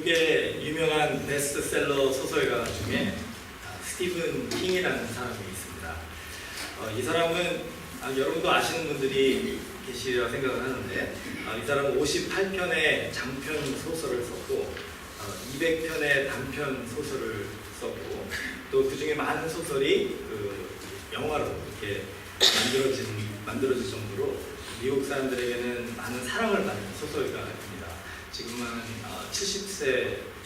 미국의 유명한 베스트셀러 소설가 중에 스티븐 킹이라는 사람이 있습니다. 이 사람은 여러분도 아시는 분들이 계시리라 생각을 하는데 이 사람은 58편의 장편 소설을 썼고 200편의 단편 소설을 썼고 또 그 중에 많은 소설이 영화로 이렇게 만들어질 정도로 미국 사람들에게는 많은 사랑을 받는 소설가입니다. 지금은 70세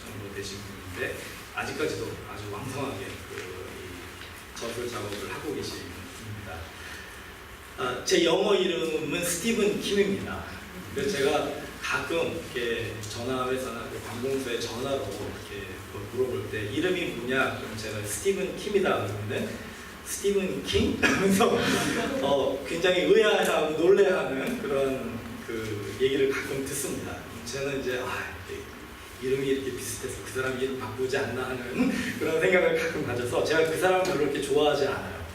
정도 되신 분인데 아직까지도 아주 왕성하게 이 저술 작업을 하고 계신 분입니다. 제 영어 이름은 스티븐 킴입니다. 그래서 제가 가끔 이렇게 전화회사나 관공서에 전화로 이렇게 물어볼 때 이름이 뭐냐? 그럼 제가 스티븐 킴이다 그러면은 스티븐 킹? 하면서 굉장히 의아해하고 놀래하는 그런 얘기를 가끔 듣습니다. 저는 이제 이름이 이렇게 비슷해서 그 사람 이름 바꾸지 않나 하는 그런 생각을 가끔 가져서 제가 그 사람을 별로 이렇게 좋아하지 않아요.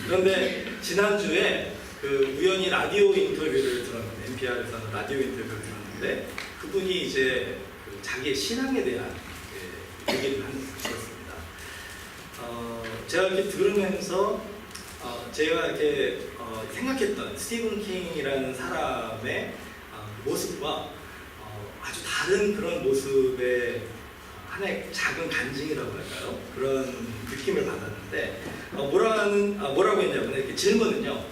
그런데 지난주에 우연히 라디오 인터뷰를 들었는데 NPR에서는 라디오 인터뷰를 들었는데 그분이 이제 자기의 신앙에 대한 얘기를 하셨습니다. 제가 이렇게 들으면서 제가 이렇게 생각했던 스티븐 킹이라는 사람의 모습과 아주 다른 그런 모습의 하나의 작은 간증이라고 할까요? 그런 느낌을 받았는데 뭐라고 했냐면 이렇게 질문은요.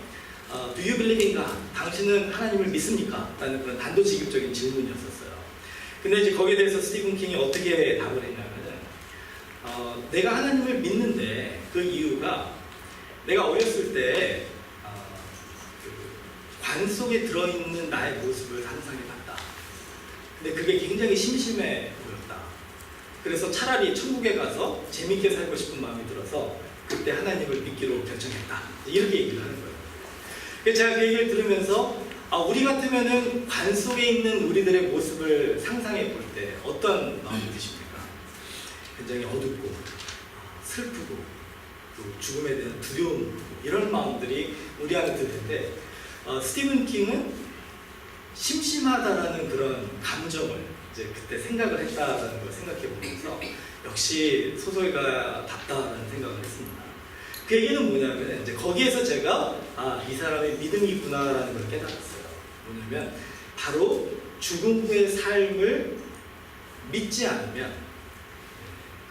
Do you believe in God? 당신은 하나님을 믿습니까? 라는 그런 단도직입적인 질문이었었어요. 근데 이제 거기에 대해서 스티븐 킹이 어떻게 답을 했냐면은 내가 하나님을 믿는데 그 이유가 내가 어렸을 때 관 속에 들어있는 나의 모습을 상상해봤다. 근데 그게 굉장히 심심해 보였다. 그래서 차라리 천국에 가서 재밌게 살고 싶은 마음이 들어서 그때 하나님을 믿기로 결정했다. 이렇게 얘기를 하는 거예요. 그래서 제가 그 얘기를 들으면서 우리 같으면은 관 속에 있는 우리들의 모습을 상상해 볼 때 어떤 마음이 드십니까? 굉장히 어둡고 슬프고 또 죽음에 대한 두려움 이런 마음들이 우리 안에 들 텐데 스티븐 킹은 심심하다라는 그런 감정을 이제 그때 생각을 했다라는 걸 생각해 보면서 역시 소설가답다라는 생각을 했습니다. 그 얘기는 뭐냐면 이제 거기에서 제가 이 사람의 믿음이 있구나라는 걸 깨달았어요. 뭐냐면 바로 죽음 후의 삶을 믿지 않으면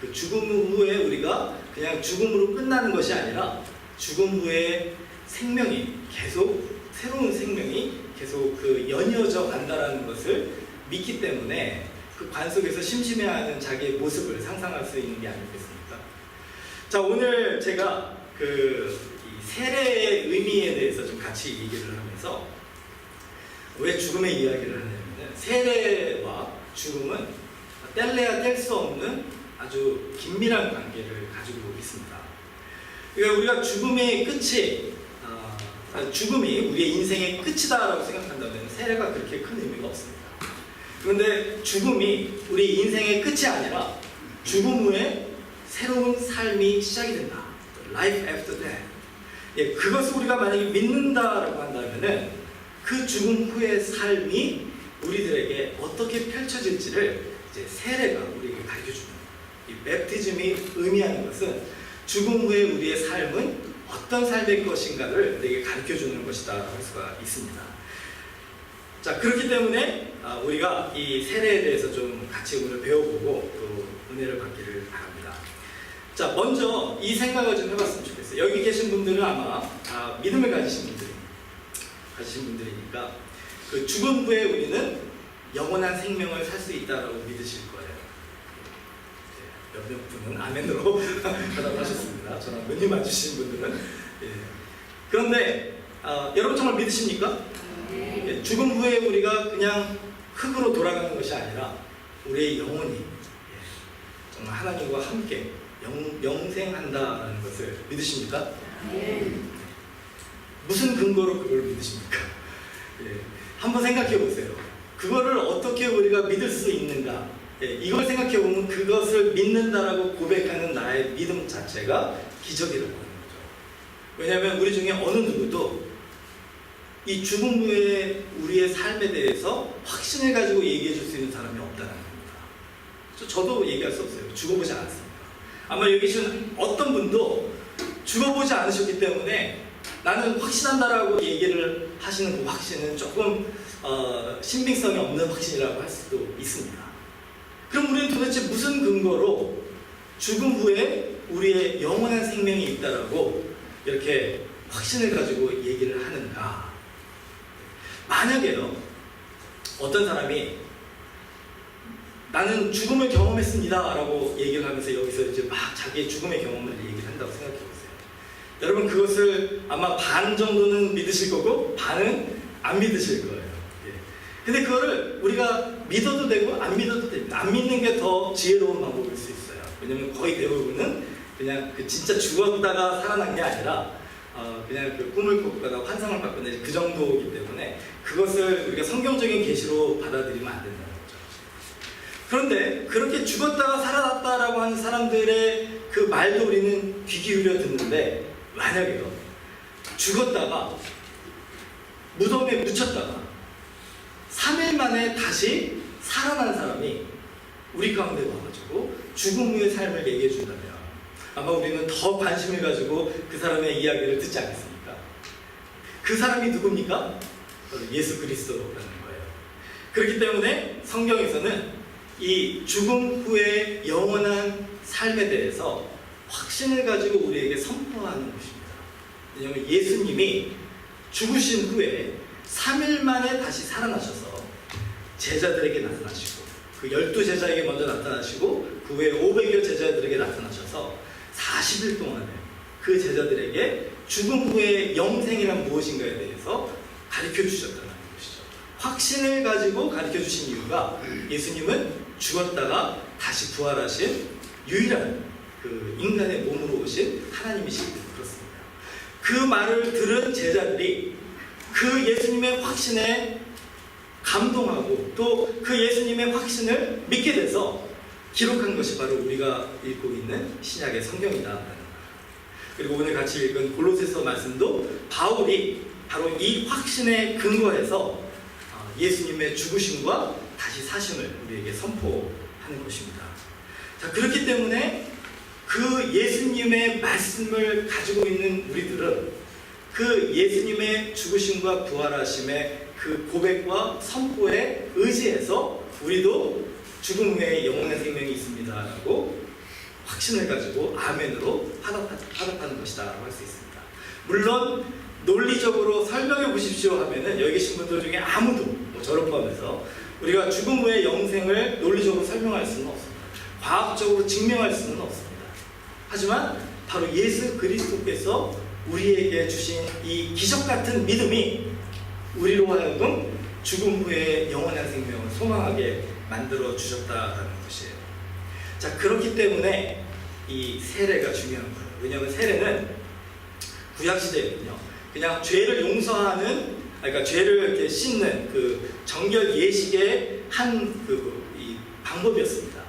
그 죽음 후에 우리가 그냥 죽음으로 끝나는 것이 아니라 죽음 후에 생명이 계속 새로운 생명이 계속 연이어져 간다라는 것을 믿기 때문에 그 관 속에서 심심해하는 자기의 모습을 상상할 수 있는 게 아니겠습니까? 자, 오늘 제가 이 세례의 의미에 대해서 좀 같이 얘기를 하면서 왜 죽음의 이야기를 하냐면 세례와 죽음은 뗄래야 뗄 수 없는 아주 긴밀한 관계를 가지고 있습니다. 그러니까 우리가 죽음의 끝이 죽음이 우리의 인생의 끝이다라고 생각한다면 세례가 그렇게 큰 의미가 없습니다. 그런데 죽음이 우리 인생의 끝이 아니라 죽음 후에 새로운 삶이 시작이 된다. Life after death. 그것을 우리가 만약에 믿는다라고 한다면은 그 죽음 후의 삶이 우리들에게 어떻게 펼쳐질지를 이제 세례가 우리에게 가르쳐줍니다. 이 베프티즘이 의미하는 것은 죽음 후에 우리의 삶은 어떤 삶일 것인가를 우리에게 가르쳐주는 것이다 할 수가 있습니다. 자, 그렇기 때문에 우리가 이 세례에 대해서 좀 같이 오늘 배워보고 또 은혜를 받기를 바랍니다. 자, 먼저 이 생각을 좀 해봤으면 좋겠어요. 여기 계신 분들은 아마 믿음을 가지신 분들이니까 그 죽음 후에 우리는 영원한 생명을 살 수 있다라고 믿으실 거예요. 몇몇 분은 아멘으로 대답하셨습니다. 저랑 눈이 맞으신 분들은. 그런데 여러분 정말 믿으십니까? 죽음 후에 우리가 그냥 흙으로 돌아가는 것이 아니라 우리의 영혼이 정말 하나님과 함께 영생한다는 것을 믿으십니까? 무슨 근거로 그걸 믿으십니까? 한번 생각해 보세요. 그거를 어떻게 우리가 믿을 수 있는가? 이걸 생각해 보면 그것을 믿는다라고 고백하는 나의 믿음 자체가 기적이라고 하는 거죠. 왜냐하면 우리 중에 어느 누구도 이 죽음 후에 우리의 삶에 대해서 확신을 가지고 얘기해 줄 수 있는 사람이 없다는 겁니다. 저도 얘기할 수 없어요. 죽어보지 않았습니다. 아마 여기 계신 어떤 분도 죽어보지 않으셨기 때문에 나는 확신한다라고 얘기를 하시는 그 확신은 조금 신빙성이 없는 확신이라고 할 수도 있습니다. 그럼 우리는 도대체 무슨 근거로 죽음 후에 우리의 영원한 생명이 있다라고 이렇게 확신을 가지고 얘기를 하는가? 만약에요, 어떤 사람이 나는 죽음을 경험했습니다 라고 얘기를 하면서 여기서 이제 막 자기의 죽음의 경험을 얘기를 한다고 생각해 보세요. 여러분, 그것을 아마 반 정도는 믿으실 거고 반은 안 믿으실 거예요. 근데 그거를 우리가 믿어도 되고 안 믿어도 됩니다. 안 믿는 게 더 지혜로운 방법일 수 있어요. 왜냐면 거의 대부분은 그냥 진짜 죽었다가 살아난 게 아니라 그냥 그 꿈을 꾸거나 환상을 받거나 그 정도이기 때문에 그것을 우리가 성경적인 계시로 받아들이면 안 된다는 거죠. 그런데 그렇게 죽었다가 살아났다라고 하는 사람들의 그 말도 우리는 귀 기울여 듣는데, 만약에요, 죽었다가 무덤에 묻혔다가 3일 만에 다시 살아난 사람이 우리 가운데 와가지고 죽음 후의 삶을 얘기해 준다면 아마 우리는 더 관심을 가지고 그 사람의 이야기를 듣지 않겠습니까? 그 사람이 누굽니까? 예수 그리스도라는 거예요. 그렇기 때문에 성경에서는 이 죽음 후의 영원한 삶에 대해서 확신을 가지고 우리에게 선포하는 것입니다. 왜냐하면 예수님이 죽으신 후에 3일 만에 다시 살아나셔서 제자들에게 나타나시고, 그 12제자에게 먼저 나타나시고 그 후에 500여 제자들에게 나타나셔서 40일 동안에 그 제자들에게 죽음 후의 영생이란 무엇인가에 대해서 가르쳐 주셨다는 것이죠. 확신을 가지고 가르쳐 주신 이유가 예수님은 죽었다가 다시 부활하신 유일한 그 인간의 몸으로 오신 하나님이시기 때문에 그렇습니다. 그 말을 들은 제자들이 그 예수님의 확신에 감동하고 또 그 예수님의 확신을 믿게 돼서 기록한 것이 바로 우리가 읽고 있는 신약의 성경이다. 그리고 오늘 같이 읽은 골로새서 말씀도 바울이 바로 이 확신에 근거해서 예수님의 죽으심과 다시 사심을 우리에게 선포하는 것입니다. 자, 그렇기 때문에 그 예수님의 말씀을 가지고 있는 우리들은 그 예수님의 죽으심과 부활하심의 그 고백과 선포에 의지해서 우리도 죽음 후에 영원한 생명이 있습니다라고 확신을 가지고 아멘으로 화답하는 것이다라고 할 수 있습니다. 물론 논리적으로 설명해 보십시오 하면은 여기 계신 분들 중에 아무도 저를 포함해서 우리가 죽음 후의 영생을 논리적으로 설명할 수는 없습니다. 과학적으로 증명할 수는 없습니다. 하지만 바로 예수 그리스도께서 우리에게 주신 이 기적 같은 믿음이 우리로 하여금 죽음 후에 영원한 생명을 소망하게 만들어 주셨다라는 것이에요. 자, 그렇기 때문에 이 세례가 중요한 거예요. 왜냐하면 세례는 구약시대에는요, 그냥 죄를 용서하는, 그러니까 죄를 이렇게 씻는 그 정결 예식의 한 이 방법이었습니다.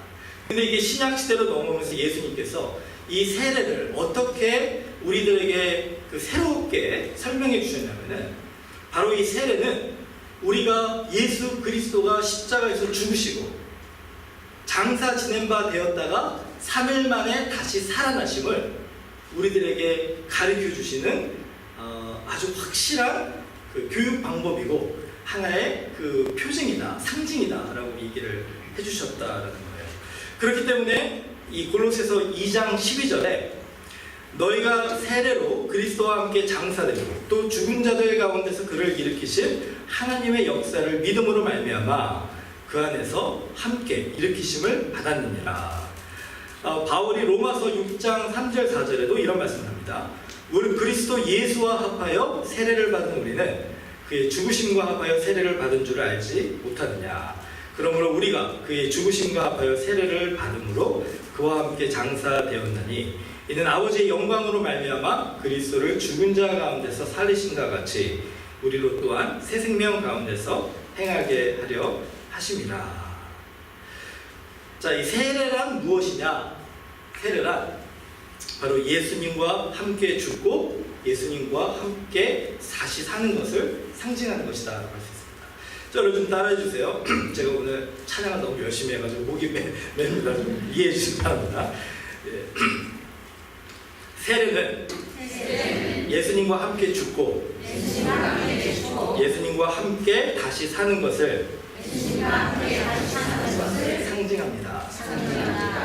근데 이게 신약시대로 넘어오면서 예수님께서 이 세례를 어떻게 우리들에게 그 새롭게 설명해 주셨냐면은, 바로 이 세례는 우리가 예수 그리스도가 십자가에서 죽으시고 장사 지낸 바 되었다가 3일 만에 다시 살아나심을 우리들에게 가르쳐 주시는 아주 확실한 그 교육 방법이고 하나의 그 표징이다, 상징이다라고 얘기를 해주셨다라는 거예요. 그렇기 때문에 이 골로새서 2장 12절에 너희가 세례로 그리스도와 함께 장사되고 또 죽은 자들 가운데서 그를 일으키신 하나님의 역사를 믿음으로 말미암아 그 안에서 함께 일으키심을 받았느니라. 바울이 로마서 6장 3절 4절에도 이런 말씀을 합니다. 우리 그리스도 예수와 합하여 세례를 받은 우리는 그의 죽으심과 합하여 세례를 받은 줄 알지 못하느냐. 그러므로 우리가 그의 죽으심과 합하여 세례를 받음으로 그와 함께 장사되었나니 이는 아버지의 영광으로 말미암아 그리스도를 죽은 자 가운데서 살리신과 같이 우리로 또한 새 생명 가운데서 행하게 하려 하심이라. 자, 이 세례란 무엇이냐? 세례란 바로 예수님과 함께 죽고 예수님과 함께 다시 사는 것을 상징하는 것이다 라고 할 수 있습니다. 자, 여러분 좀 따라해 주세요. 제가 오늘 찬양을 너무 열심히 해가지고 목이 맵니다. 좀 이해해 주시기 바랍니다. 예. 세례는 예수님과 함께 죽고 예수님과 함께 다시 사는 것을 상징합니다.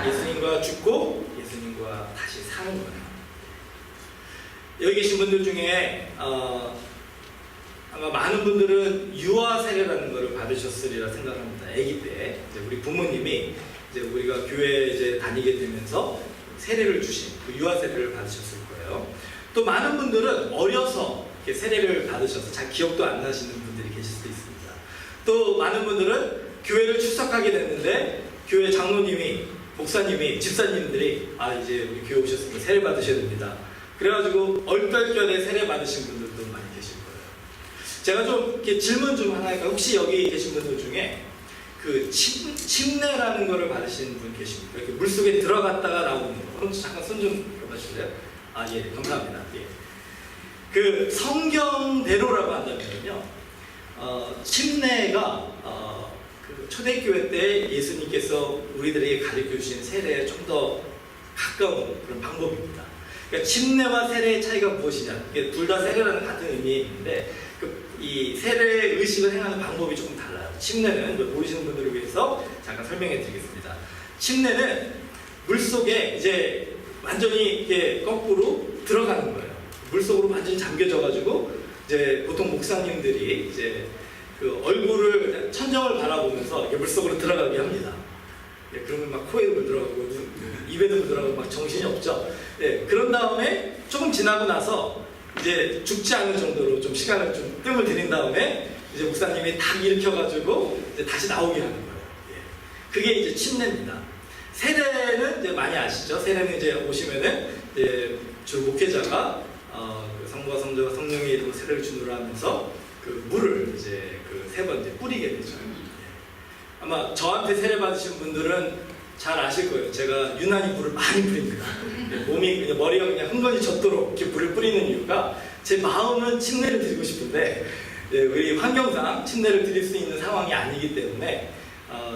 예수님과 죽고 예수님과 다시 사는 거예요. 여기 계신 분들 중에 아마 많은 분들은 유아 세례라는 것을 받으셨으리라 생각합니다. 아기 때 이제 우리 부모님이 이제 우리가 교회 이제 다니게 되면서 세례를 주신 그 유아 세례를 받으셨을 거예요. 또 많은 분들은 어려서 이렇게 세례를 받으셔서 잘 기억도 안 나시는 분들이 계실 수도 있습니다. 또 많은 분들은 교회를 출석하게 됐는데 교회 장로님이, 목사님이, 집사님들이 이제 우리 교회 오셨으니까 세례 받으셔야 됩니다. 그래가지고 얼떨결에 세례 받으신 분들도 많이 계실 거예요. 제가 좀 이렇게 질문 좀 하나 할까요? 혹시 여기 계신 분들 중에 그 침례라는 거를 받으신 분 계십니까? 이렇게 물속에 들어갔다가 나오는 거. 잠깐 손 좀 봐주실래요? 예, 감사합니다. 예. 그 성경대로라고 한다면요, 침례가 그 초대교회 때 예수님께서 우리들에게 가르쳐 주신 세례에 좀 더 가까운 그런 방법입니다. 그러니까 침례와 세례의 차이가 무엇이냐? 둘 다 세례라는 같은 의미인데 이 세례 의식을 행하는 방법이 조금 달라요. 침례는 모르시는 분들을 위해서 잠깐 설명해 드리겠습니다. 침례는 물속에 이제 완전히 이렇게 거꾸로 들어가는 거예요. 물속으로 완전히 잠겨져가지고 이제 보통 목사님들이 이제 그 얼굴을 천정을 바라보면서 이렇게 물속으로 들어가게 합니다. 예, 그러면 막 코에도 물 들어가고 입에도 물 들어가고 막 정신이 없죠. 예, 그런 다음에 조금 지나고 나서 이제 죽지 않을 정도로 좀 시간을 좀 뜸을 들인 다음에 이제 목사님이 딱 일으켜가지고 이제 다시 나오게 하는 거예요. 예, 그게 이제 침례입니다. 세례는 이제 많이 아시죠? 세례는 이제 오시면은 이제 주 목회자가 그 성부와 성자와 성령의 이름으로 세례를 주노라 하면서 그 물을 이제 그 세 번 이제 뿌리게 되죠. 아마 저한테 세례 받으신 분들은 잘 아실 거예요. 제가 유난히 물을 많이 뿌립니다. 몸이 그냥 머리가 그냥 흥건히 젖도록 이렇게 물을 뿌리는 이유가 제 마음은 침례를 드리고 싶은데 우리 환경상 침례를 드릴 수 있는 상황이 아니기 때문에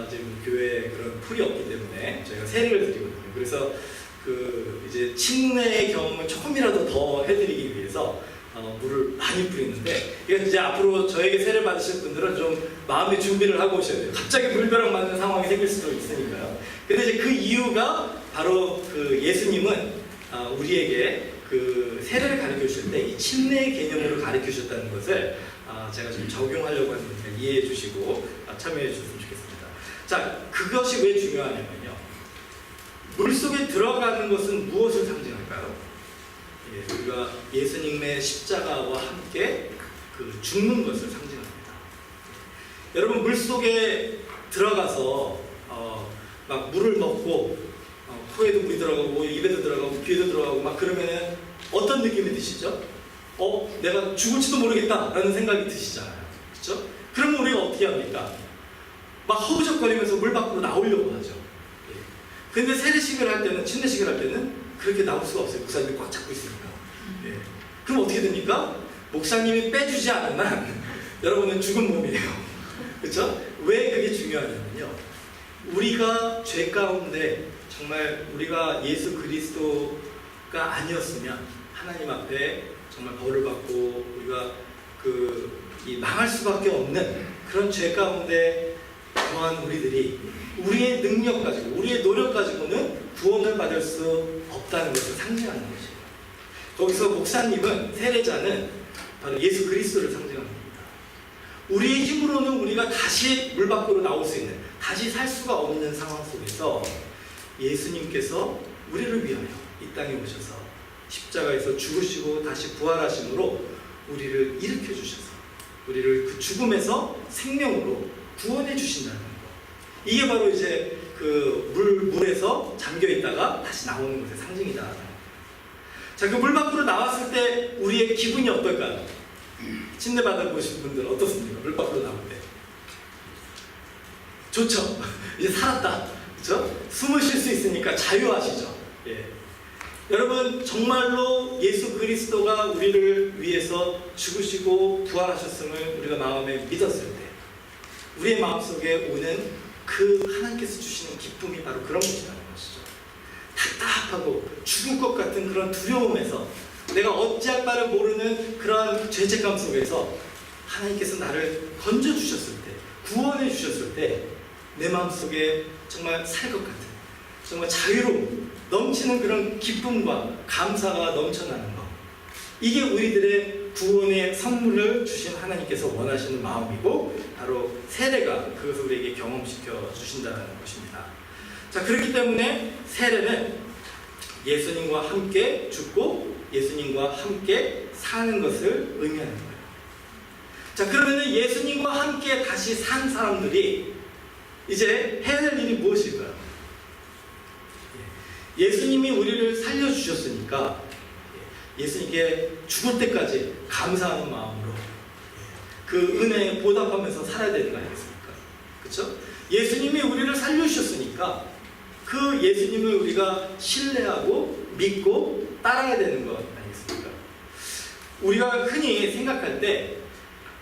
지금 교회에 그런 풀이 없기 때문에 저희가 세례를 드리거든요. 그래서 그 이제 침례의 경험을 조금이라도 더 해드리기 위해서 물을 많이 뿌리는데 이건 이제 앞으로 저에게 세례 받으실 분들은 좀 마음의 준비를 하고 오셔야 돼요. 갑자기 물벼락 맞는 상황이 생길 수도 있으니까요. 근데 이제 그 이유가 바로 그 예수님은 우리에게 그 세례를 가르쳐 주실 때 이 침례의 개념으로 가르쳐 주셨다는 것을 제가 좀 적용하려고 하는데 이해해 주시고 참여해 주셨으면 좋겠습니다. 자, 그것이 왜 중요하냐면요. 물속에 들어가는 것은 무엇을 상징할까요? 예, 우리가 예수님의 십자가와 함께 그 죽는 것을 상징합니다. 여러분 물속에 들어가서 막 물을 먹고 코에도 물이 들어가고 입에도 들어가고 귀에도 들어가고 막 그러면은 어떤 느낌이 드시죠? 내가 죽을지도 모르겠다라는 생각이 드시잖아요. 그렇죠? 그러면 우리가 어떻게 합니까? 막 허우적거리면서 물 밖으로 나오려고 하죠. 예. 근데 세례식을 할 때는, 침례식을 할 때는 그렇게 나올 수가 없어요. 목사님이 꽉 잡고 있으니까. 예. 그럼 어떻게 됩니까? 목사님이 빼주지 않은 한 여러분은 죽은 몸이에요. 그렇죠? 왜 그게 중요하냐면요. 우리가 죄 가운데 정말 우리가 예수 그리스도가 아니었으면 하나님 앞에 정말 벌을 받고 우리가 이 망할 수밖에 없는 그런 죄 가운데 거한 우리들이 우리의 능력 가지고 우리의 노력 가지고는 구원을 받을 수 없다는 것을 상징하는 것이에요. 거기서 목사님은, 세례자는 바로 예수 그리스도를 상징합니다. 우리의 힘으로는 우리가 다시 물 밖으로 나올 수 있는, 다시 살 수가 없는 상황 속에서 예수님께서 우리를 위하여 이 땅에 오셔서 십자가에서 죽으시고 다시 부활하심으로 우리를 일으켜 주셔서 우리를 그 죽음에서 생명으로 구원해 주신다는 것. 이게 바로 이제 그 물에서 잠겨 있다가 다시 나오는 것의 상징이다. 자, 그 물 밖으로 나왔을 때 우리의 기분이 어떨까요? 침례 받아보신 분들 어떻습니까? 물 밖으로 나올 때 좋죠. 이제 살았다. 그렇죠? 숨을 쉴 수 있으니까 자유하시죠. 예. 여러분 정말로 예수 그리스도가 우리를 위해서 죽으시고 부활하셨음을 우리가 마음에 믿었을 때 우리의 마음속에 오는 그 하나님께서 주시는 기쁨이 바로 그런 것이라는 것이죠. 답답하고 죽을 것 같은 그런 두려움에서, 내가 어찌할 바를 모르는 그러한 죄책감 속에서 하나님께서 나를 건져주셨을 때, 구원해 주셨을 때 내 마음속에 정말 살 것 같은, 정말 자유로움, 넘치는 그런 기쁨과 감사가 넘쳐나는 것, 이게 우리들의 구원의 선물을 주신 하나님께서 원하시는 마음이고, 바로 세례가 그것을 우리에게 경험시켜 주신다는 것입니다. 자, 그렇기 때문에 세례는 예수님과 함께 죽고 예수님과 함께 사는 것을 의미하는 거예요. 자, 그러면 예수님과 함께 다시 산 사람들이 이제 해야 될 일이 무엇일까요? 예수님이 우리를 살려주셨으니까 예수님께 죽을 때까지 감사하는 마음으로 그 은혜에 보답하면서 살아야 되는 거 아니겠습니까? 그렇죠? 예수님이 우리를 살려주셨으니까 그 예수님을 우리가 신뢰하고 믿고 따라야 되는 것 아니겠습니까? 우리가 흔히 생각할 때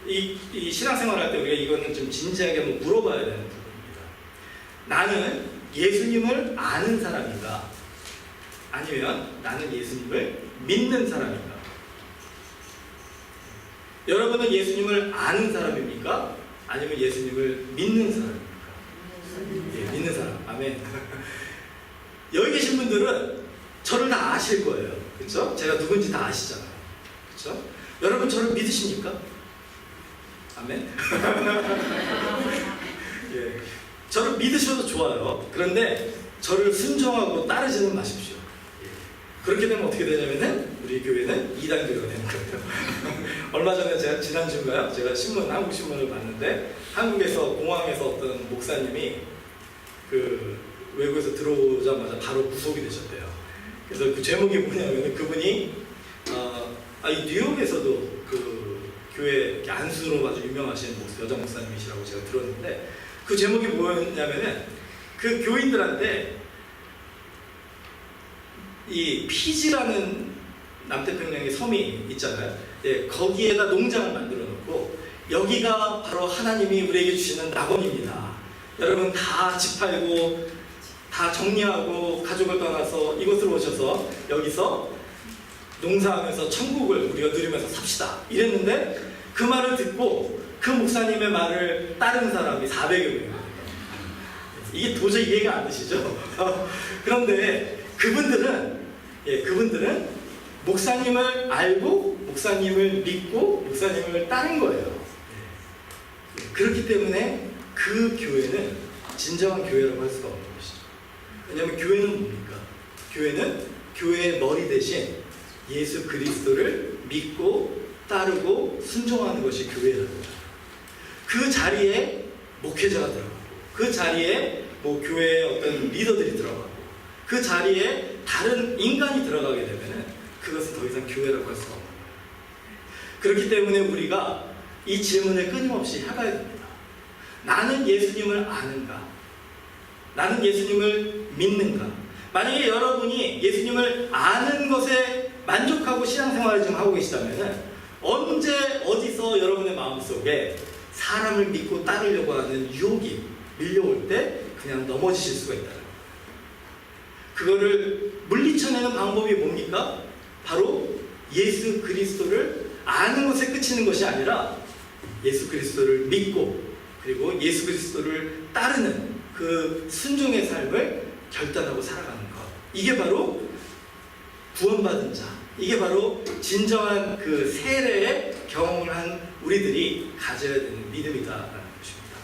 이 신앙생활 할 때 우리가 이거는 좀 진지하게 한번 물어봐야 되는 부분입니다. 나는 예수님을 아는 사람인가? 아니면 나는 예수님을 믿는 사람인가? 여러분은 예수님을 아는 사람입니까? 아니면 예수님을 믿는 사람입니까? 예, 믿는 사람. 아멘. 여기 계신 분들은 저를 다 아실 거예요. 그렇죠? 제가 누군지 다 아시잖아요. 그렇죠? 여러분 저를 믿으십니까? 아멘. 예, 저를 믿으셔도 좋아요. 그런데 저를 순종하고 따르지는 마십시오. 예, 그렇게 되면 어떻게 되냐면은 우리 교회는 2단계가 되는 거예요. 얼마 전에 제가 지난주인가요? 제가 한국 신문을 봤는데 한국에서 공항에서 어떤 목사님이 그 외국에서 들어오자마자 바로 구속이 되셨대요. 그래서 그 제목이 뭐냐면 그분이 이 뉴욕에서도 그 교회 안수로 아주 유명하신 여자 목사님이시라고 제가 들었는데 그 제목이 뭐였냐면은 그 교인들한테 이 피지라는 남태평양의 섬이 있잖아요. 예, 거기에다 농장을 만들어 놓고 여기가 바로 하나님이 우리에게 주시는 낙원입니다. 여러분 다 집 팔고 다 정리하고 가족을 떠나서 이곳으로 오셔서 여기서 농사하면서 천국을 우리가 누리면서 삽시다 이랬는데 그 말을 듣고 그 목사님의 말을 따르는 사람이 400여 명이거든요. 이게 도저히 이해가 안 되시죠? 그런데 그분들은 목사님을 알고 목사님을 믿고 목사님을 따른 거예요. 그렇기 때문에 그 교회는 진정한 교회라고 할 수가 없는 것이죠. 왜냐하면 교회는 뭡니까? 교회는 교회의 머리 대신 예수 그리스도를 믿고 따르고 순종하는 것이 교회라는 거예요. 그 자리에 목회자가 들어가고 그 자리에 교회의 어떤 리더들이 들어가고 그 자리에 다른 인간이 들어가게 되면 그것은 더 이상 교회라고 할 수가 없는 거예요. 그렇기 때문에 우리가 이 질문을 끊임없이 해봐야 됩니다. 나는 예수님을 아는가? 나는 예수님을 믿는가? 만약에 여러분이 예수님을 아는 것에 만족하고 신앙생활을 좀 하고 계시다면 언제 어디서 여러분의 마음속에 사람을 믿고 따르려고 하는 유혹이 밀려올 때 그냥 넘어지실 수가 있다는 거예요. 그거를 물리쳐내는 방법이 뭡니까? 바로 예수 그리스도를 아는 것에 그치는 것이 아니라 예수 그리스도를 믿고 그리고 예수 그리스도를 따르는 그 순종의 삶을 결단하고 살아가는 것. 이게 바로 구원받은 자, 이게 바로 진정한 그 세례의 경험을 한 우리들이 가져야 되는 믿음이다라는 것입니다.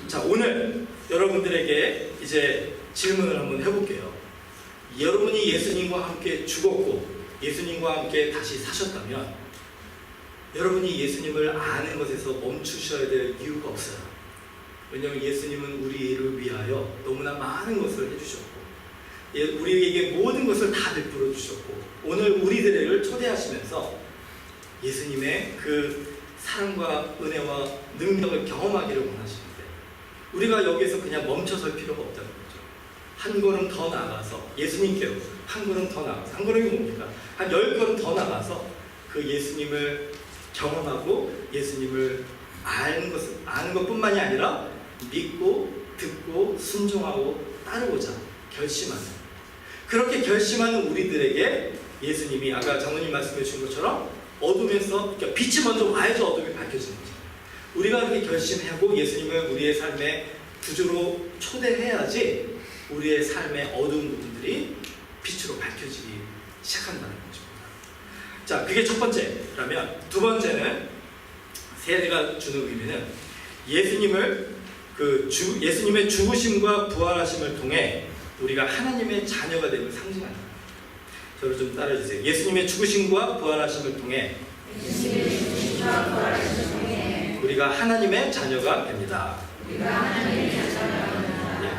자, 오늘 여러분들에게 이제 질문을 한번 해볼게요. 여러분이 예수님과 함께 죽었고 예수님과 함께 다시 사셨다면 여러분이 예수님을 아는 것에서 멈추셔야 될 이유가 없어요. 왜냐하면 예수님은 우리를 위하여 너무나 많은 것을 해주셨고 우리에게 모든 것을 다 베풀어 주셨고 오늘 우리들을 초대하시면서 예수님의 그 사랑과 은혜와 능력을 경험하기를 원하시는데 우리가 여기서 그냥 멈춰설 필요가 없다는 거죠. 한 걸음 더 나가서 예수님께로 한 걸음 더 나가서 한 걸음이 뭡니까? 한 10걸음 더 나가서 그 예수님을 경험하고 예수님을 아는 것뿐만이 아니라 믿고 듣고 순종하고 따르고자 결심하는, 그렇게 결심하는 우리들에게 예수님이 아까 장로님 말씀해 주신 것처럼 어둠에서, 그러니까 빛이 먼저 와야지 어둠이 밝혀지는 거죠. 우리가 그렇게 결심하고 예수님을 우리의 삶의 구주로 초대해야지 우리의 삶의 어두운 부분들이 빛으로 밝혀지기 시작한다는 것입니다. 자, 그게 첫 번째라면, 두 번째는 세례가 주는 의미는 예수님의 죽으심과 부활하심을 통해 우리가 하나님의 자녀가 됨을 상징한다. 저를 좀 따라주세요. 예수님의 죽으심과 부활하심을 통해 우리가 하나님의 자녀가 됩니다.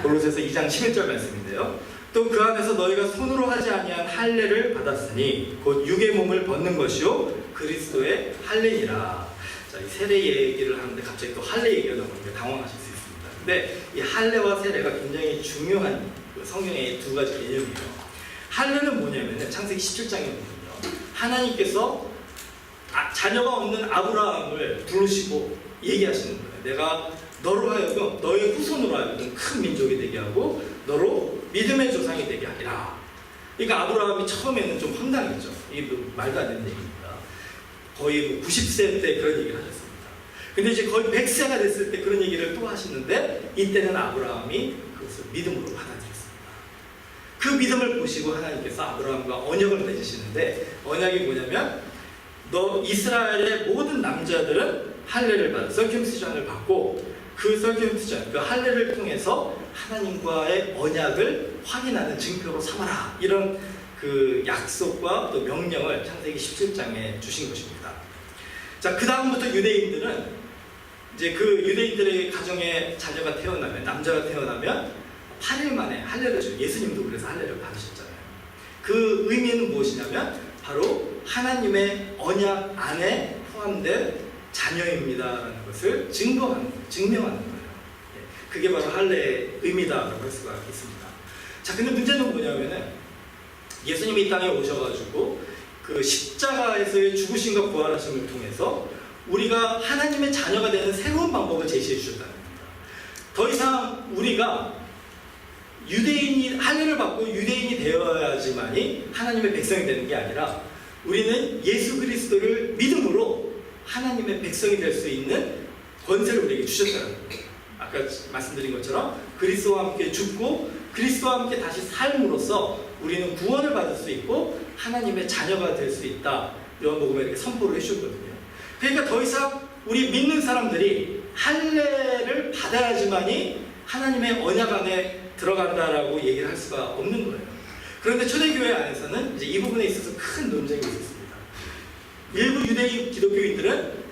골로새서 2장 11절 말씀인데요. 또 그 안에서 너희가 손으로 하지 아니한 할례를 받았으니 곧 육의 몸을 벗는 것이요 그리스도의 할례니라. 자, 이 세례 얘기를 하는데 갑자기 또 할례 얘기가 나오니까 당황하실 수 있습니다. 근데 이 할례와 세례가 굉장히 중요한 성경의 두 가지 개념이에요. 할례는 뭐냐면은 창세기 17장에 보면요, 하나님께서 자녀가 없는 아브라함을 부르시고 얘기하시는 거예요. 내가 너로 하여금, 너의 후손으로 하여금 큰 민족이 되게 하고 너로 믿음의 조상이 되게 하리라. 그러니까 아브라함이 처음에는 좀 황당했죠. 이게 말도 안 되는 얘기입니다. 거의 90세 때 그런 얘기를 하셨습니다. 근데 이제 거의 100세가 됐을 때 그런 얘기를 또 하시는데, 이때는 아브라함이 그것을 믿음으로 받아들였습니다. 그 믿음을 보시고 하나님께서 아브라함과 언약을 맺으시는데, 언약이 뭐냐면 너 이스라엘의 모든 남자들은 할례를 받아 서큐럼시전을 받고, 그 서큐럼시전, 그 할례를 통해서 하나님과의 언약을 확인하는 증표로 삼아라. 이런 그 약속과 또 명령을 창세기 17장에 주신 것입니다. 자, 그 다음부터 유대인들은 이제 그 유대인들의 가정에 자녀가 태어나면, 남자가 태어나면 8일 만에 할례를 줘요. 예수님도 그래서 할례를 받으셨잖아요. 그 의미는 무엇이냐면 바로 하나님의 언약 안에 포함된 자녀입니다라는 것을 증명하는 거예요. 그게 바로 할례의 의미다라고 할 수가 있습니다. 자, 근데 문제는 뭐냐면은 예수님이 이 땅에 오셔가지고 그 십자가에서의 죽으심과 부활하심을 통해서 우리가 하나님의 자녀가 되는 새로운 방법을 제시해 주셨다는 겁니다. 더 이상 우리가 유대인이 할례를 받고 유대인이 되어야지만이 하나님의 백성이 되는 게 아니라, 우리는 예수 그리스도를 믿음으로 하나님의 백성이 될 수 있는 권세를 우리에게 주셨다는 거예요. 아까 말씀드린 것처럼 그리스도와 함께 죽고 그리스도와 함께 다시 삶으로써 우리는 구원을 받을 수 있고 하나님의 자녀가 될 수 있다. 요한복음에 이렇게 선포를 해주셨거든요. 그러니까 더 이상 우리 믿는 사람들이 할례를 받아야지만이 하나님의 언약 안에 들어간다라고 얘기를 할 수가 없는 거예요. 그런데 초대교회 안에서는 이제 이 부분에 있어서 큰 논쟁이 있었습니다. 일부 유대인 기독교인들은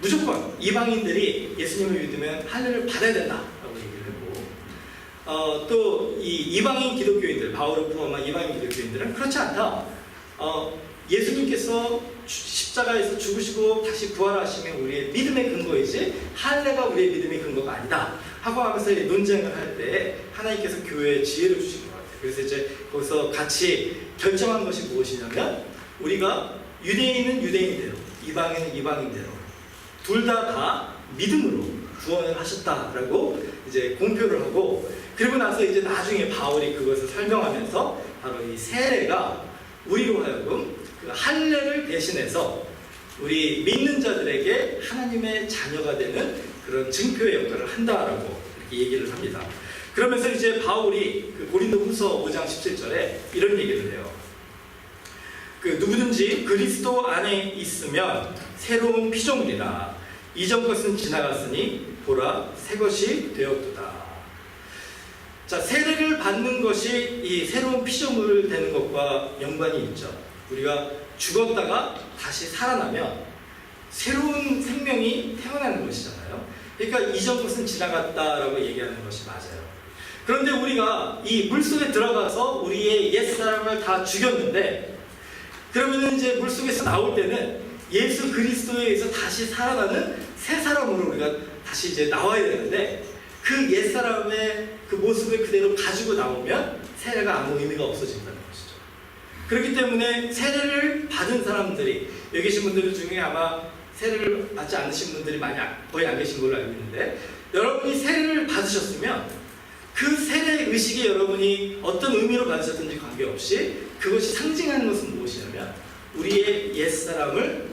무조건 이방인들이 예수님을 믿으면 할례를 받아야 된다라고 얘기를 했고, 또 이 이방인 기독교인들, 바울을 포함한 이방인 기독교인들은 그렇지 않다. 예수님께서 십자가에서 죽으시고 다시 부활하시면 우리의 믿음의 근거이지 할례가 우리의 믿음의 근거가 아니다 하고 하면서 논쟁을 할 때 하나님께서 교회에 지혜를 주신 것 같아요. 그래서 이제 거기서 같이 결정한 것이 무엇이냐면, 우리가 유대인은 유대인대로, 이방인은 이방인대로 둘 다 믿음으로 구원을 하셨다라고 이제 공표를 하고, 그리고 나서 이제 나중에 바울이 그것을 설명하면서 바로 이 세례가 우리로 하여금 그 할례를 대신해서 우리 믿는 자들에게 하나님의 자녀가 되는 그런 증표의 역할을 한다라고 이렇게 얘기를 합니다. 그러면서 이제 바울이 그 고린도후서 5장 17절에 이런 얘기를 해요. 그 누구든지 그리스도 안에 있으면 새로운 피조물이라, 이전 것은 지나갔으니 보라 새 것이 되었도다. 자, 세례를 받는 것이 이 새로운 피조물 되는 것과 연관이 있죠. 우리가 죽었다가 다시 살아나면 새로운 생명이 태어나는 것이잖아요. 그러니까 이전 것은 지나갔다라고 얘기하는 것이 맞아요. 그런데 우리가 이 물속에 들어가서 우리의 옛사람을 다 죽였는데, 그러면 이제 물속에서 나올 때는 예수 그리스도에 의해서 다시 살아나는 새 사람으로 우리가 다시 이제 나와야 되는데, 그 옛사람의 그 모습을 그대로 가지고 나오면 세례가 아무 의미가 없어진다는 것이죠. 그렇기 때문에 세례를 받은 사람들이, 여기 계신 분들 중에 아마 세례를 받지 않으신 분들이 거의 안 계신 걸로 알고 있는데, 여러분이 세례를 받으셨으면 그 세례 의식이 여러분이 어떤 의미로 받으셨든지 관계없이 그것이 상징하는 것은 무엇이냐면 우리의 옛사람을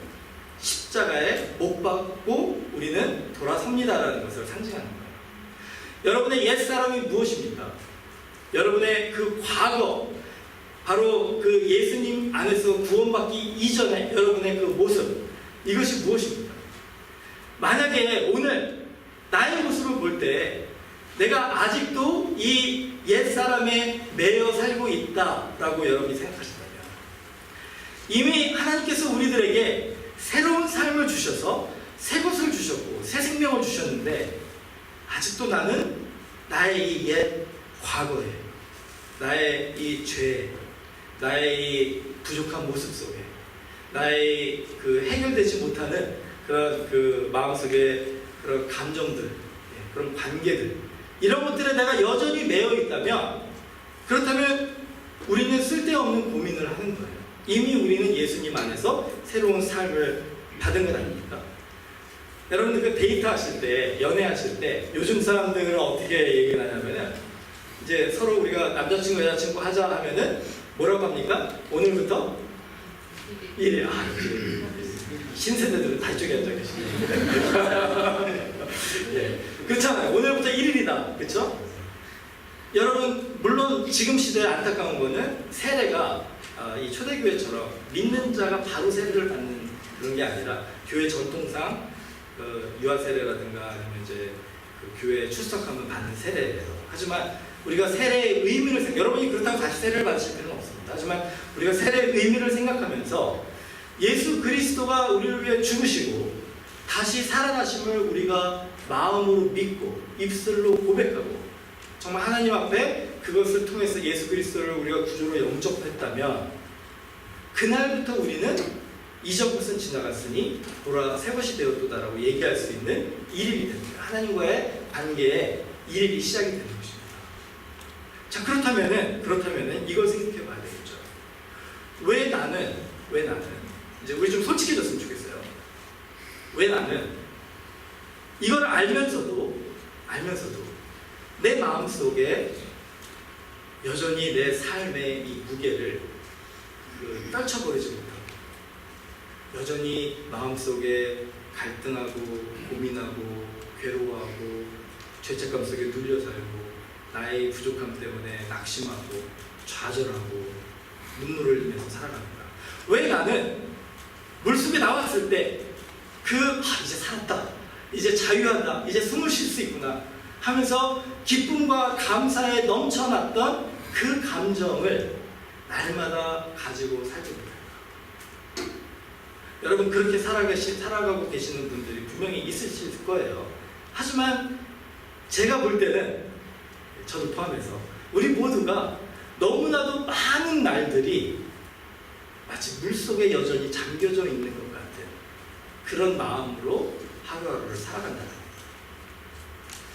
십자가에 못 박고 우리는 돌아섭니다라는 것을 상징하는 거예요. 여러분의 옛사람이 무엇입니까? 여러분의 그 과거, 바로 그 예수님 안에서 구원받기 이전에 여러분의 그 모습, 이것이 무엇입니까? 만약에 오늘 나의 모습을 볼 때 내가 아직도 이 옛사람에 매여 살고 있다라고 여러분이 생각하신다면, 이미 하나님께서 우리들에게 새로운 삶을 주셔서 새 것을 주셨고 새 생명을 주셨는데, 아직도 나는 나의 이 옛 과거에, 나의 이 죄, 나의 이 부족한 모습 속에, 나의 그 해결되지 못하는 그런 그 마음속의 그런 감정들, 그런 관계들, 이런 것들에 내가 여전히 매여 있다면, 그렇다면 우리는 쓸데없는 고민을 하는 거예요. 이미 우리는 예수님 안에서 새로운 삶을 받은 것 아닙니까? 여러분들 그 데이트 하실 때, 연애하실 때 요즘 사람들은 어떻게 얘기를 하냐면은, 이제 서로 우리가 남자친구 여자친구 하자 하면은 뭐라고 합니까? 오늘부터 1일. 신세대들은 다 이쪽에 앉아 계시네요. 예, 그렇잖아요. 오늘부터 1일이다. 그렇죠? 여러분, 물론 지금 시대에 안타까운 거는 세례가 이 초대교회처럼 믿는 자가 바로 세례를 받는 그런 게 아니라 교회 전통상 유아 세례라든가 아니면 이제 그 교회에 출석하면 받는 세례예요. 하지만 우리가 세례의 의미를 여러분이 그렇다고 다시 세례를 받으실 필요는 없습니다. 하지만 우리가 세례의 의미를 생각하면서 예수 그리스도가 우리를 위해 죽으시고 다시 살아나심을 우리가 마음으로 믿고 입술로 고백하고 정말 하나님 앞에 그것을 통해서 예수 그리스도를 우리가 구주로 영접했다면, 그날부터 우리는 이전 것은 지나갔으니 보라 새 것이 되었도다라고 얘기할 수 있는 일일이 됩니다. 하나님과의 관계의 일일이 시작이 되는 것입니다. 자, 그렇다면은 이걸 생각해 봐야 되겠죠. 왜 나는 이제 우리 좀 솔직해졌으면 좋겠어요. 왜 나는 이걸 알면서도 내 마음속에 여전히 내 삶의 이 무게를 떨쳐버리지 못하고, 여전히 마음속에 갈등하고 고민하고 괴로워하고 죄책감 속에 눌려 살고 나의 부족함 때문에 낙심하고 좌절하고 눈물을 흘리면서 살아갑니다. 왜 나는 물속에 나왔을 때 이제 살았다, 이제 자유한다, 이제 숨을 쉴 수 있구나 하면서 기쁨과 감사에 넘쳐났던 그 감정을 날마다 가지고 살지 못할까? 여러분, 그렇게 살아가고 계시는 분들이 분명히 있으실 거예요. 하지만 제가 볼 때는, 저도 포함해서 우리 모두가 너무나도 많은 날들이 마치 물속에 여전히 잠겨져 있는 것 같은 그런 마음으로 하루하루를 살아간다는 거예요.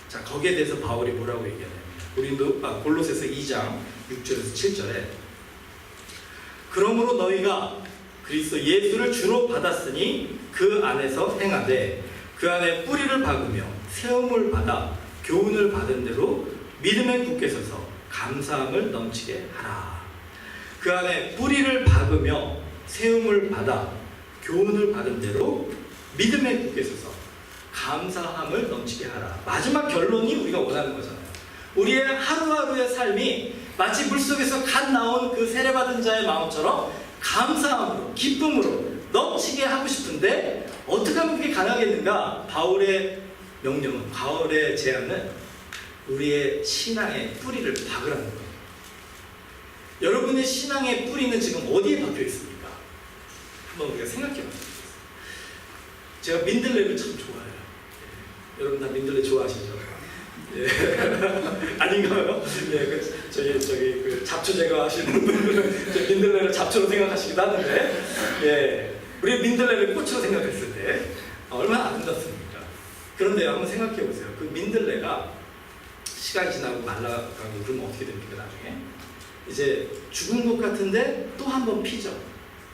자, 거기에 대해서 바울이 뭐라고 얘기하냐면, 골로새서 2장 6절에서 7절에 그러므로 너희가 그리스도 예수를 주로 받았으니 그 안에서 행하되 그 안에 뿌리를 박으며 세움을 받아 교훈을 받은 대로 믿음에 굳게 서서 감사함을 넘치게 하라. 그 안에 뿌리를 박으며 세움을 받아 교훈을 받은 대로 믿음에 굳게 서서 감사함을 넘치게 하라. 마지막 결론이 우리가 원하는 거잖아요. 우리의 하루하루의 삶이 마치 물속에서 갓 나온 그 세례받은 자의 마음처럼 감사함으로 기쁨으로 넘치게 하고 싶은데, 어떻게 하면 그게 가능하겠는가? 바울의 명령은, 바울의 제안은 우리의 신앙의 뿌리를 박으라는 거예요. 여러분의 신앙의 뿌리는 지금 어디에 박혀 있습니까? 한번 우리가 생각해 봐요. 제가 민들레를 참 좋아해요. 여러분 다 민들레 좋아하시죠? 예. 아닌가요? 예, 저기 잡초 제거하시는 분들은 민들레를 잡초로 생각하시기도 하는데, 예, 우리 민들레를 꽃으로 생각했을 때 얼마나 아름답습니까? 그런데 한번 생각해 보세요. 그 민들레가 시간이 지나고 말라가고 그러면 어떻게 됩니까? 나중에 이제 죽은 것 같은데 또 한 번 피죠.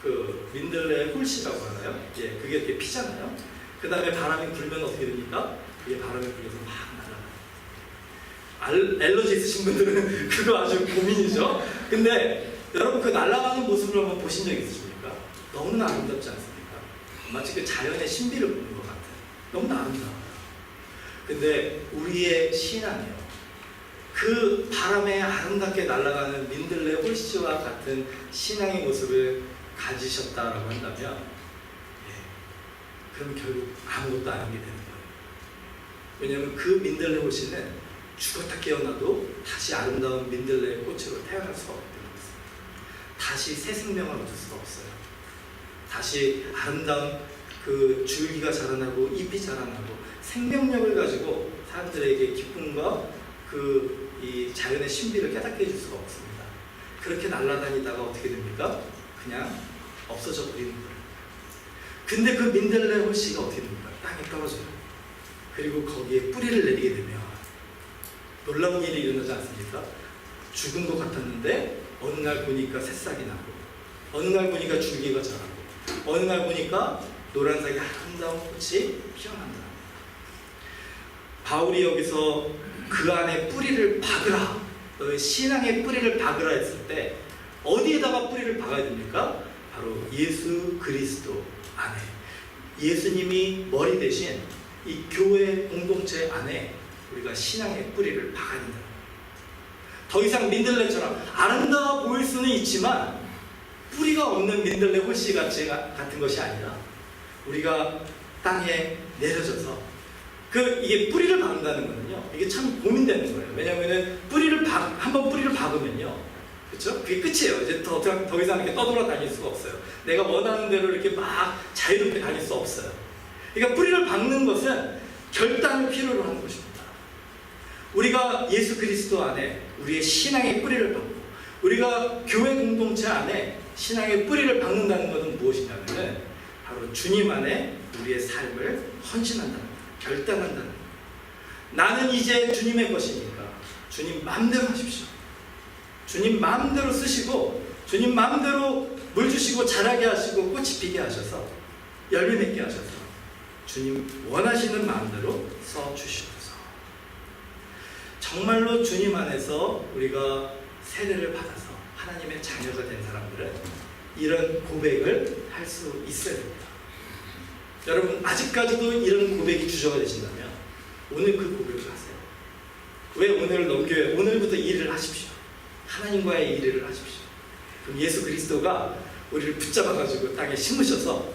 그 민들레 홀씨라고 하나요? 예, 그게 이렇게 피잖아요. 그 다음에 바람이 불면 어떻게 됩니까? 그게 바람에 불려서 막 날아가요. 알러지 있으신 분들은 그거 아주 고민이죠. 근데 여러분 그 날아가는 모습을 한번 보신 적 있으십니까? 너무나 아름답지 않습니까? 마치 그 자연의 신비를 보는 것 같아요. 너무나 아름다워요. 근데 우리의 신앙이요, 그 바람에 아름답게 날아가는 민들레 홀씨와 같은 신앙의 모습을 가지셨다라고 한다면, 그럼 결국 아무것도 안 하게 되는 거예요. 왜냐하면 그 민들레 홀씨는 죽었다 깨어나도 다시 아름다운 민들레 꽃으로 태어날 수가 없기 때문입니다. 다시 새 생명을 얻을 수가 없어요. 다시 아름다운 그 줄기가 자라나고 잎이 자라나고 생명력을 가지고 사람들에게 기쁨과 그 이 자연의 신비를 깨닫게 해줄 수가 없습니다. 그렇게 날아다니다가 어떻게 됩니까? 그냥 없어져 버리는 거예요. 근데 그 민들레 홀씨가 어떻게 됩니까? 땅에 떨어져요. 그리고 거기에 뿌리를 내리게 되면 놀라운 일이 일어나지 않습니까? 죽은 것 같았는데 어느 날 보니까 새싹이 나고, 어느 날 보니까 줄기가 자라고, 어느 날 보니까 노란색의 아름다운 꽃이 피어난다. 바울이 여기서 그 안에 뿌리를 박으라, 너의 신앙의 뿌리를 박으라 했을 때 어디에다가 뿌리를 박아야 됩니까? 바로 예수 그리스도 안에, 예수님이 머리 대신 이 교회 공동체 안에 우리가 신앙의 뿌리를 박아야 된다. 더 이상 민들레처럼 아름다워 보일 수는 있지만 뿌리가 없는 민들레 홀씨 같은 것이 아니라 우리가 땅에 내려져서 이게 뿌리를 박는다는 거는요, 이게 참 고민되는 거예요. 왜냐하면은 한번 뿌리를 박으면요, 그렇죠? 그게 끝이에요. 이제 더 이상 이렇게 떠돌아 다닐 수가 없어요. 내가 원하는 대로 이렇게 막 자유롭게 다닐 수 없어요. 그러니까 뿌리를 박는 것은 결단을 필요로 하는 것입니다. 우리가 예수 그리스도 안에 우리의 신앙의 뿌리를 박고, 우리가 교회 공동체 안에 신앙의 뿌리를 박는다는 것은 무엇이냐면은 바로 주님 안에 우리의 삶을 헌신한다는 거예요. 결단한다는 거예요. 나는 이제 주님의 것이니까 주님 마음대로 하십시오. 주님 마음대로 쓰시고, 주님 마음대로 물 주시고 자라게 하시고 꽃이 피게 하셔서 열매 맺게 하셔서 주님 원하시는 마음대로 써 주시옵소서. 정말로 주님 안에서 우리가 세례를 받아서 하나님의 자녀가 된 사람들은 이런 고백을 할 수 있어야 됩니다. 여러분 아직까지도 이런 고백이 주저가 되신다면 오늘 그 고백을 하세요. 왜 오늘을 넘겨요? 오늘부터 일을 하십시오. 하나님과의 일을 하십시오. 그럼 예수 그리스도가 우리를 붙잡아가지고 땅에 심으셔서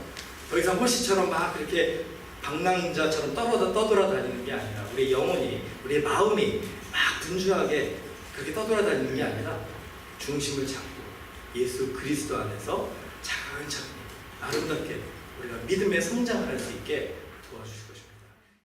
더 이상 홀씨처럼 막 그렇게 방랑자처럼 떠돌아다니는 게 아니라 우리의 영혼이, 우리의 마음이 막 분주하게 그렇게 떠돌아다니는 게 아니라 중심을 잡고 예수 그리스도 안에서 차근차근 아름답게 우리가 믿음의 성장을 할 수 있게 도와주십시오.